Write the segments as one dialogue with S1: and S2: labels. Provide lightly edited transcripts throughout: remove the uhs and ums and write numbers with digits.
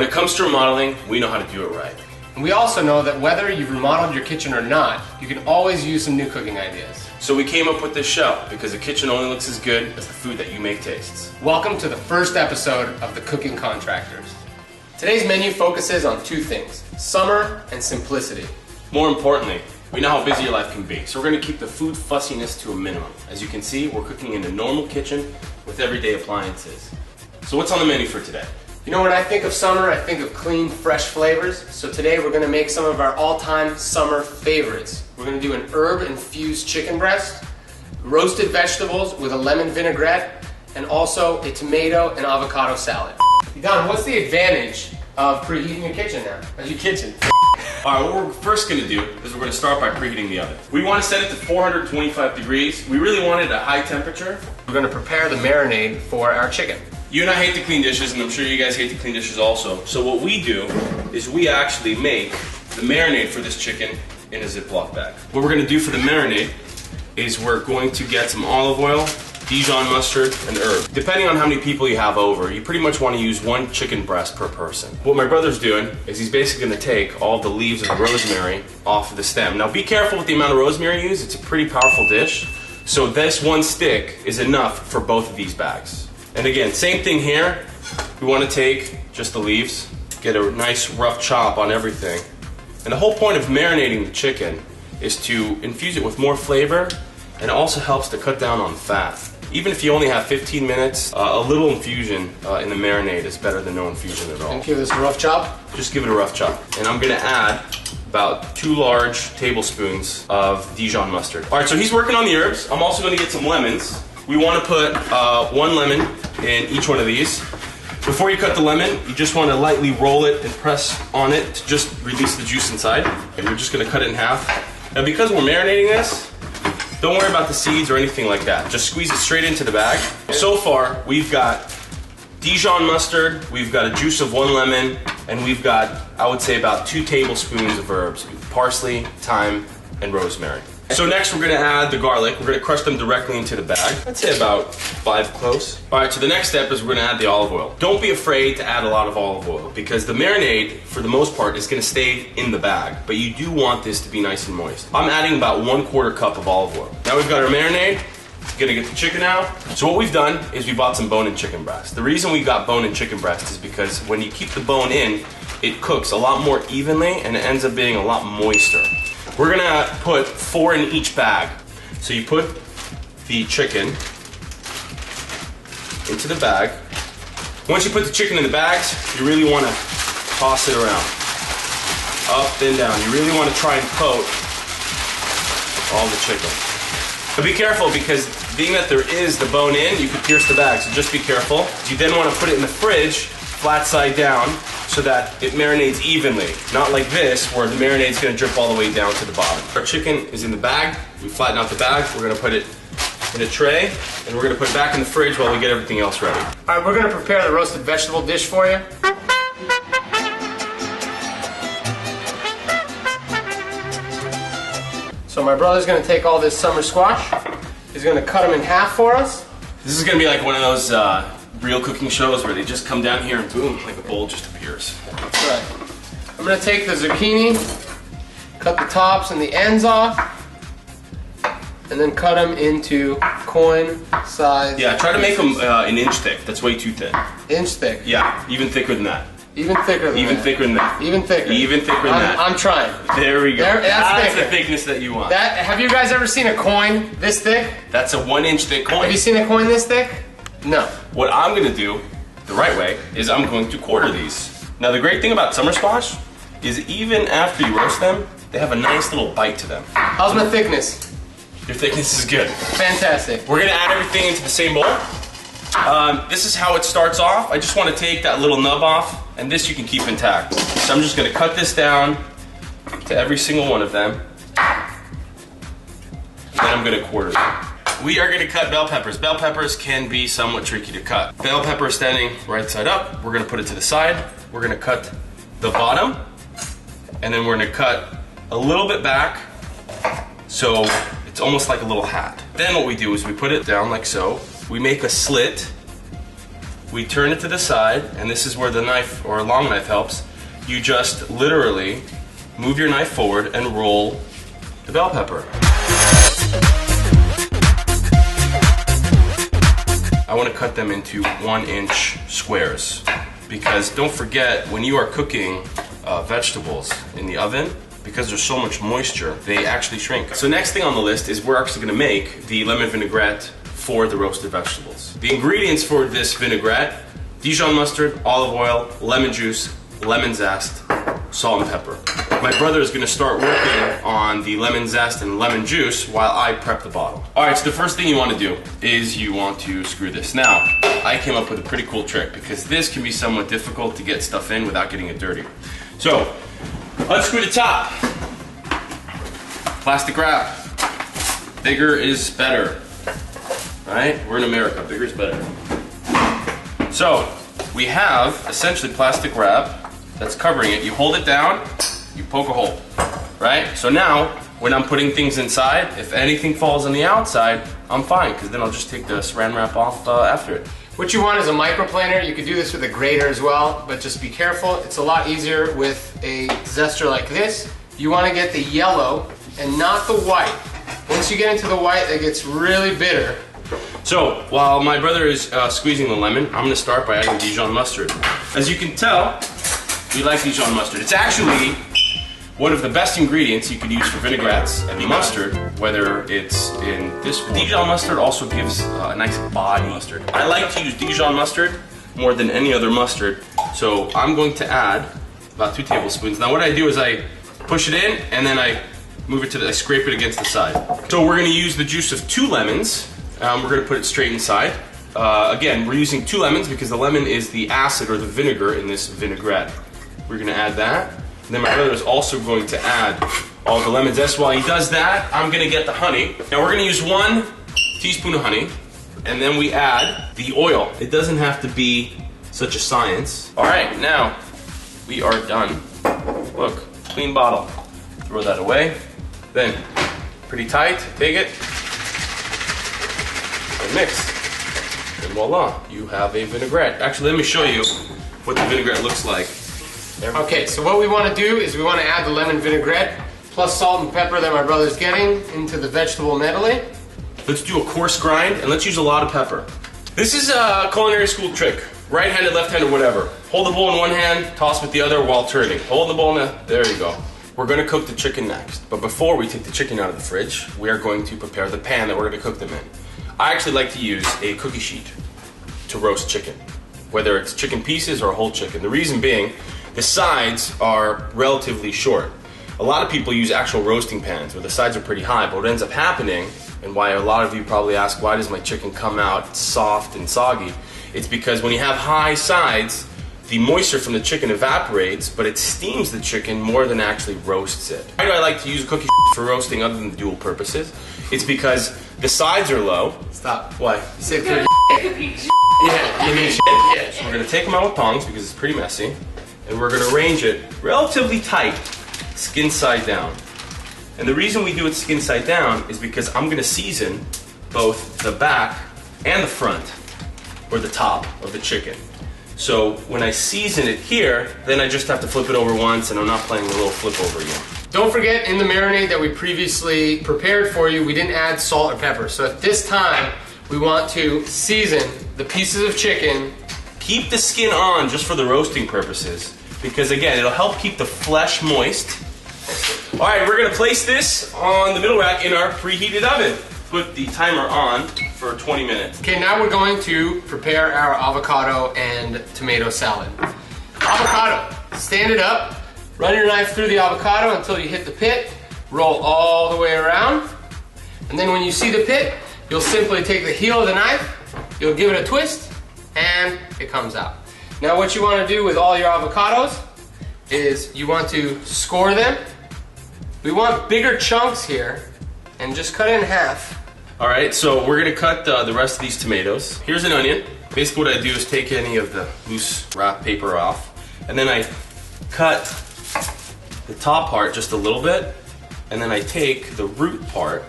S1: When it comes to remodeling, we know how to do it right.
S2: And we also know that whether you've remodeled your kitchen or not, you can always use some new cooking ideas.
S1: So we came up with this show because the kitchen only looks as good as the food that you make tastes.
S2: Welcome to the first episode of the Cooking Contractors. Today's menu focuses on two things: summer and simplicity.
S1: More importantly, we know how busy your life can be, so we're going to keep the food fussiness to a minimum. As you can see, we're cooking in a normal kitchen with everyday appliances. So what's on the menu for today?
S2: You know, when I think of summer, I think of clean, fresh flavors. So today we're going to make some of our all-time summer favorites. We're going to do an herb-infused chicken breast, roasted vegetables with a lemon vinaigrette, and also a tomato and avocado salad. Don, what's the advantage of preheating your kitchen now? Your kitchen.
S1: Alright, what we're first going to do is we're going to start by preheating the oven. We want to set it to 425 degrees. We really want it at a high temperature.
S2: We're going to prepare the marinade for our chicken.
S1: You and I hate to clean dishes, and I'm sure you guys hate to clean dishes also. So what we do is we actually make the marinade for this chicken in a Ziploc bag. What we're going to do for the marinade is we're going to get some olive oil, Dijon mustard, and herb. Depending on how many people you have over, you pretty much want to use one chicken breast per person. What my brother's doing is he's basically going to take all the leaves of the rosemary off of the stem. Now be careful with the amount of rosemary you use. It's a pretty powerful dish. So this one stick is enough for both of these bags. And again, same thing here. We want to take just the leaves, get a nice rough chop on everything. And the whole point of marinating the chicken is to infuse it with more flavor, and it also helps to cut down on fat. Even if you only have 15 minutes, a little infusion in the marinade is better than no infusion at all.
S2: And give this a rough chop?
S1: Just give it a rough chop. And I'm gonna add about 2 large tablespoons of Dijon mustard. All right, so he's working on the herbs. I'm also gonna get some lemons. We want to put 1 lemon in each one of these. Before you cut the lemon, you just want to lightly roll it and press on it to just release the juice inside. And we're just going to cut it in half. Now because we're marinating this, don't worry about the seeds or anything like that. Just squeeze it straight into the bag. So far, we've got Dijon mustard, we've got a juice of 1 lemon, and we've got, I would say, about 2 tablespoons of herbs: parsley, thyme, and rosemary. So next we're going to add the garlic. We're going to crush them directly into the bag. I'd say about 5 cloves. Alright, so the next step is we're going to add the olive oil. Don't be afraid to add a lot of olive oil because the marinade, for the most part, is going to stay in the bag. But you do want this to be nice and moist. I'm adding about 1/4 cup of olive oil. Now we've got our marinade. Gonna get the chicken out. So what we've done is we bought some bone-in chicken breast. The reason we got bone-in chicken breast is because when you keep the bone in, it cooks a lot more evenly and it ends up being a lot moister. We're gonna put 4 in each bag. So you put the chicken into the bag. Once you put the chicken in the bags, you really wanna toss it around. Up and down. You really wanna try and coat all the chicken. But be careful because being that there is the bone in, you could pierce the bag, so just be careful. You then wanna put it in the fridge, flat side down, so that it marinates evenly. Not like this, where the marinade's gonna drip all the way down to the bottom. Our chicken is in the bag. We flatten out the bag. We're gonna put it in a tray, and we're gonna put it back in the fridge while we get everything else ready.
S2: All right, we're gonna prepare the roasted vegetable dish for you. So my brother's gonna take all this summer squash. He's gonna cut them in half for us.
S1: This is gonna be like one of those real cooking shows where they just come down here and boom, like a bowl just appears.
S2: That's right. I'm gonna take the zucchini, cut the tops and the ends off, and then cut them into coin size.
S1: Yeah, try to make them an inch thick. That's way too thin.
S2: Inch thick.
S1: Yeah, even thicker than that.
S2: Even thicker than
S1: Even
S2: that.
S1: thicker than that.
S2: Even thicker.
S1: Even thicker than that.
S2: I'm trying.
S1: There we go.
S2: That's
S1: the
S2: thicker.
S1: thickness that you want.
S2: Have you guys ever seen a coin this thick?
S1: That's a 1-inch thick coin.
S2: Have you seen a coin this thick? No.
S1: What I'm gonna do the right way is I'm going to quarter these. Now the great thing about summer squash is even after you roast them, they have a nice little bite to them.
S2: How's my thickness?
S1: Your thickness is good.
S2: Fantastic.
S1: We're gonna add everything into the same bowl. This is how it starts off. I just want to take that little nub off, and this you can keep intact. So I'm just gonna cut this down to every single one of them. And then I'm gonna quarter them. We are gonna cut bell peppers. Bell peppers can be somewhat tricky to cut. Bell pepper is standing right side up. We're gonna put it to the side. We're gonna cut the bottom, and then we're gonna cut a little bit back, so it's almost like a little hat. Then what we do is we put it down like so. We make a slit we turn it to the side, and this is where the knife or a long knife helps. You just literally move your knife forward and roll the bell pepper. I want to cut them into 1-inch squares, because don't forget, when you are cooking vegetables in the oven, because there's so much moisture, they actually shrink. So next thing on the list is we're actually going to make the lemon vinaigrette for the roasted vegetables. The ingredients for this vinaigrette: Dijon mustard, olive oil, lemon juice, lemon zest, salt and pepper. My brother is going to start working on the lemon zest and lemon juice while I prep the bottle. Alright, so the first thing you want to do is you want to screw this. Now, I came up with a pretty cool trick, because this can be somewhat difficult to get stuff in without getting it dirty. So, let's screw the top. Plastic wrap. Bigger is better. Alright, we're in America, bigger is better. So, we have essentially plastic wrap that's covering it. You hold it down, you poke a hole, right? So now, when I'm putting things inside, if anything falls on the outside, I'm fine, because then I'll just take the saran wrap off after it.
S2: What you want is a microplaner. You could do this with a grater as well, but just be careful. It's a lot easier with a zester like this. You want to get the yellow and not the white. Once you get into the white, it gets really bitter.
S1: So, while my brother is squeezing the lemon, I'm going to start by adding Dijon mustard. As you can tell, we like Dijon mustard. It's actually one of the best ingredients you could use for vinaigrettes, and mustard, whether it's in this. Dijon mustard also gives a nice body mustard. I like to use Dijon mustard more than any other mustard, so I'm going to add about 2 tablespoons. Now what I do is I push it in, and then I move it to I scrape it against the side. So we're going to use the juice of 2 lemons. We're going to put it straight inside. Again, we're using 2 lemons because the lemon is the acid or the vinegar in this vinaigrette. We're going to add that. And then my brother is also going to add all the lemon zest. While he does that, I'm going to get the honey. Now we're going to use 1 teaspoon of honey, and then we add the oil. It doesn't have to be such a science. All right, now we are done. Look, clean bottle. Throw that away. Then, pretty tight, take it, and mix. And voila, you have a vinaigrette. Actually, let me show you what the vinaigrette looks like.
S2: Okay, so what we want to do is we want to add the lemon vinaigrette plus salt and pepper that my brother's getting into the vegetable medley.
S1: Let's do a coarse grind, and let's use a lot of pepper. This is a culinary school trick. Right-handed, left-handed, whatever. Hold the bowl in one hand, toss with the other while turning. Hold the bowl in there you go. We're going to cook the chicken next. But before we take the chicken out of the fridge, we are going to prepare the pan that we're going to cook them in. I actually like to use a cookie sheet to roast chicken, whether it's chicken pieces or whole chicken. The reason being, the sides are relatively short. A lot of people use actual roasting pans where the sides are pretty high, but what ends up happening, and why a lot of you probably ask, why does my chicken come out soft and soggy? It's because when you have high sides, the moisture from the chicken evaporates, but it steams the chicken more than actually roasts it. Why do I like to use a cookie sheet for roasting other than dual purposes? It's because the sides are low.
S2: Stop.
S1: Why?
S2: You said cookie.
S1: Yeah, you mean shit. Yeah. So we're gonna take them out with tongs because it's pretty messy, and we're gonna arrange it relatively tight, skin side down. And the reason we do it skin side down is because I'm gonna season both the back and the front, or the top of the chicken. So when I season it here, then I just have to flip it over once, and I'm not playing the little flip over again.
S2: Don't forget, in the marinade that we previously prepared for you, we didn't add salt or pepper. So at this time, we want to season the pieces of chicken.
S1: Keep the skin on just for the roasting purposes, because again, it'll help keep the flesh moist. All right, we're gonna place this on the middle rack in our preheated oven. Put the timer on for 20 minutes.
S2: Okay, now we're going to prepare our avocado and tomato salad. Avocado, stand it up, run your knife through the avocado until you hit the pit, roll all the way around, and then when you see the pit, you'll simply take the heel of the knife, you'll give it a twist, and it comes out. Now what you want to do with all your avocados is you want to score them. We want bigger chunks here, and just cut it in half.
S1: All right, so we're gonna cut the rest of these tomatoes. Here's an onion. Basically what I do is take any of the loose wrap paper off, and then I cut the top part just a little bit, and then I take the root part,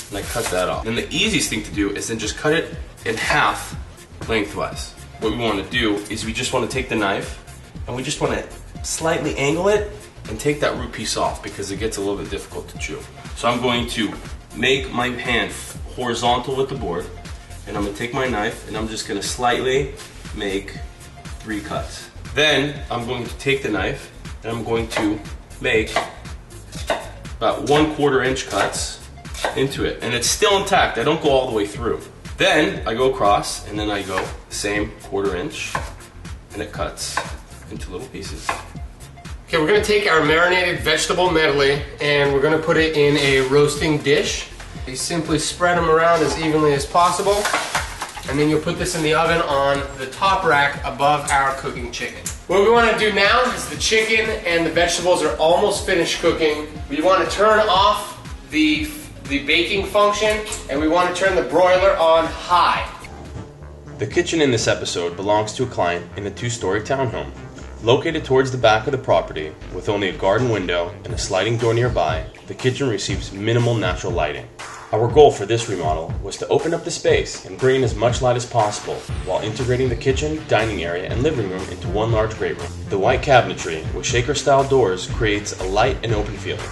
S1: and I cut that off. Then the easiest thing to do is then just cut it in half lengthwise. what we want to do is we just want to take the knife and we just want to slightly angle it and take that root piece off because it gets a little bit difficult to chew. So I'm going to make my hand horizontal with the board, and I'm going to take my knife and I'm just going to slightly make 3 cuts. Then I'm going to take the knife and I'm going to make about 1/4 inch cuts into it, and it's still intact. I don't go all the way through. Then I go across, and then I go the same 1/4 inch, and it cuts into little pieces.
S2: Okay, we're gonna take our marinated vegetable medley and we're gonna put it in a roasting dish. You simply spread them around as evenly as possible, and then you'll put this in the oven on the top rack above our cooking chicken. What we want to do now is the chicken and the vegetables are almost finished cooking. We want to turn off the baking function, and we want to turn the broiler on high.
S1: The kitchen in this episode belongs to a client in a 2-story townhome. Located towards the back of the property, with only a garden window and a sliding door nearby, the kitchen receives minimal natural lighting. Our goal for this remodel was to open up the space and bring in as much light as possible while integrating the kitchen, dining area, and living room into one large great room. The white cabinetry with shaker-style doors creates a light and open feeling.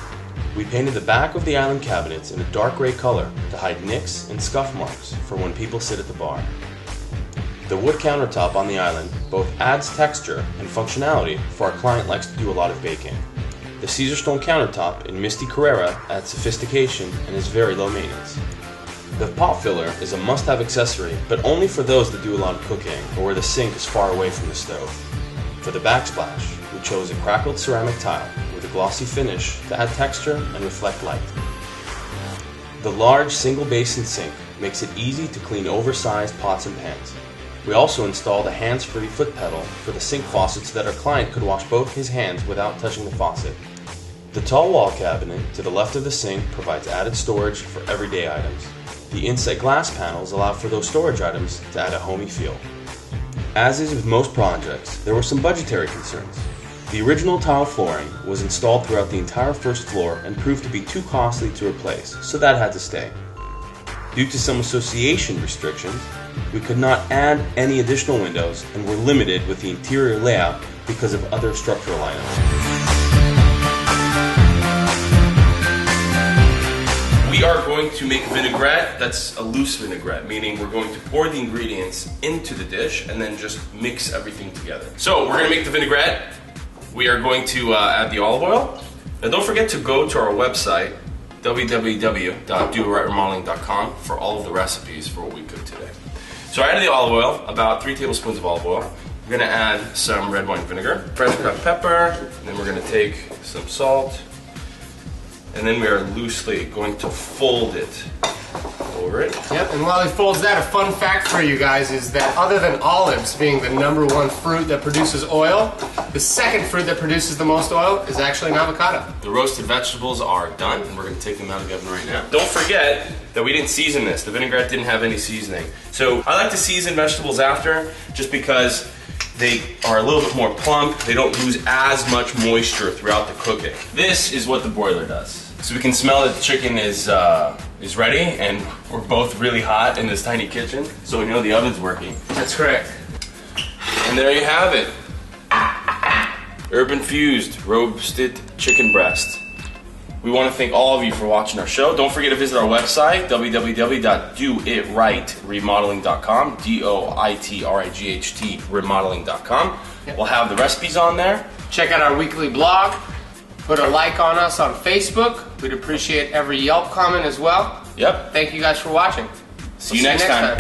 S1: We painted the back of the island cabinets in a dark gray color to hide nicks and scuff marks for when people sit at the bar. The wood countertop on the island both adds texture and functionality for our client likes to do a lot of baking. The Caesar stone countertop in Misty Carrera adds sophistication and is very low maintenance. The pot filler is a must-have accessory, but only for those that do a lot of cooking or where the sink is far away from the stove. For the backsplash, we chose a crackled ceramic tile with a glossy finish to add texture and reflect light. The large single basin sink makes it easy to clean oversized pots and pans. We also installed a hands-free foot pedal for the sink faucet so that our client could wash both his hands without touching the faucet. The tall wall cabinet to the left of the sink provides added storage for everyday items. The inset glass panels allow for those storage items to add a homey feel. As is with most projects, there were some budgetary concerns. The original tile flooring was installed throughout the entire first floor and proved to be too costly to replace, so that had to stay. Due to some association restrictions, we could not add any additional windows and were limited with the interior layout because of other structural items. We are going to make vinaigrette that's a loose vinaigrette, meaning we're going to pour the ingredients into the dish and then just mix everything together. So we're going to make the vinaigrette. We are going to add the olive oil. Now don't forget to go to our website, www.doitrightremodeling.com, for all of the recipes for what we cooked today. So I added the olive oil, about 3 tablespoons of olive oil. We're going to add some red wine vinegar, fresh cut pepper, and then we're going to take some salt. And then we are loosely going to fold it over it.
S2: Yep, and while he folds that, a fun fact for you guys is that other than olives being the #1 fruit that produces oil, the second fruit that produces the most oil is actually an avocado.
S1: The roasted vegetables are done, and we're going to take them out of the oven right now. Don't forget that we didn't season this. The vinaigrette didn't have any seasoning. So I like to season vegetables after, just because they are a little bit more plump. They don't lose as much moisture throughout the cooking. This is what the broiler does. So we can smell that the chicken is ready, and we're both really hot in this tiny kitchen, so we know the oven's working.
S2: That's correct.
S1: And there you have it. Herb infused roasted chicken breast. We want to thank all of you for watching our show. Don't forget to visit our website, www.doitrightremodeling.com, DOITRIGHT remodeling.com.
S2: Yep.
S1: We'll have the recipes on there.
S2: Check out our weekly blog. Put a like on us on Facebook. We'd appreciate every Yelp comment as well.
S1: Yep.
S2: Thank you guys for watching.
S1: See you next time.